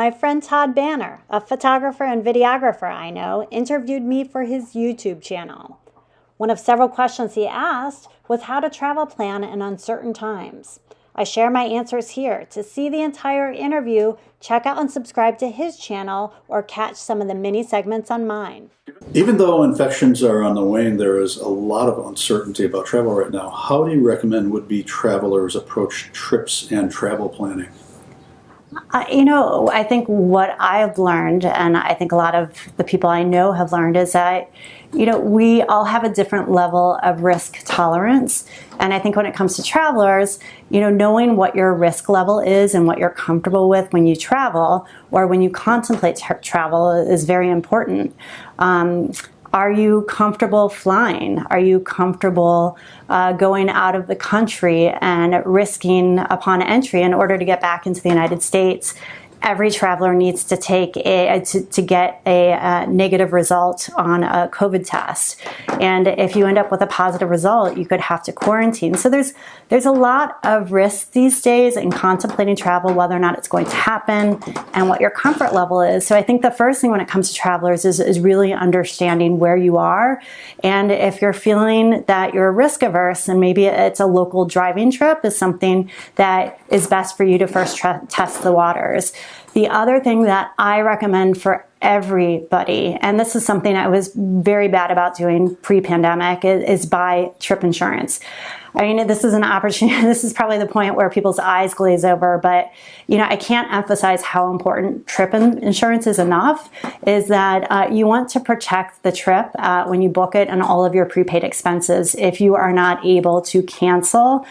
My friend Todd Bannor, a photographer and videographer I know, interviewed me for his YouTube channel. One of several questions he asked was how to travel plan in uncertain times. I share my answers here. To see the entire interview, check out and subscribe to his channel or catch some of the mini segments on mine. Even though infections are on the wane, there is a lot of uncertainty about travel right now. How do you recommend would-be travelers approach trips and travel planning? I think what I've learned, and I think a lot of the people I know have learned, is that, we all have a different level of risk tolerance. And I think when it comes to travelers, knowing what your risk level is and what you're comfortable with when you travel or when you contemplate travel is very important. Are you comfortable flying? Are you comfortable going out of the country and risking upon entry in order to get back into the United States? Every traveler needs to take to get a negative result on a COVID test, and if you end up with a positive result, you could have to quarantine. So there's a lot of risk these days in contemplating travel, whether or not it's going to happen, and what your comfort level is. So I think the first thing when it comes to travelers is really understanding where you are, and if you're feeling that you're risk averse, and maybe it's a local driving trip is something that is best for you to first test the waters. The other thing that I recommend for everybody, and this is something I was very bad about doing pre-pandemic, is buy trip insurance. I mean, this is an opportunity. This is probably the point where people's eyes glaze over, but I can't emphasize how important trip insurance is enough, is that you want to protect the trip when you book it and all of your prepaid expenses if you are not able to cancel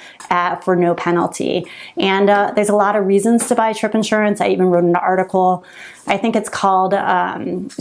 for no penalty. And there's a lot of reasons to buy trip insurance. I even wrote an article. I think it's called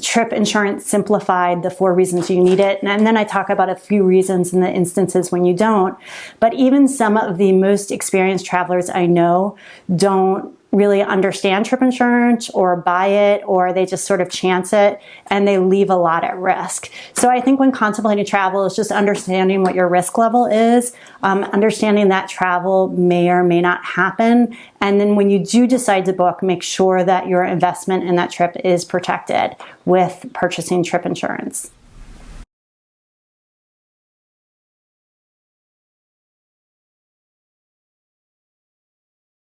Trip Insurance Simplified, the 4 reasons you need it. And then I talk about a few reasons in the instances when you don't. But even some of the most experienced travelers I know don't really understand trip insurance or buy it, or they just sort of chance it and they leave a lot at risk. So I think when contemplating travel is just understanding what your risk level is, understanding that travel may or may not happen. And then when you do decide to book, make sure that your investment in that trip is protected with purchasing trip insurance.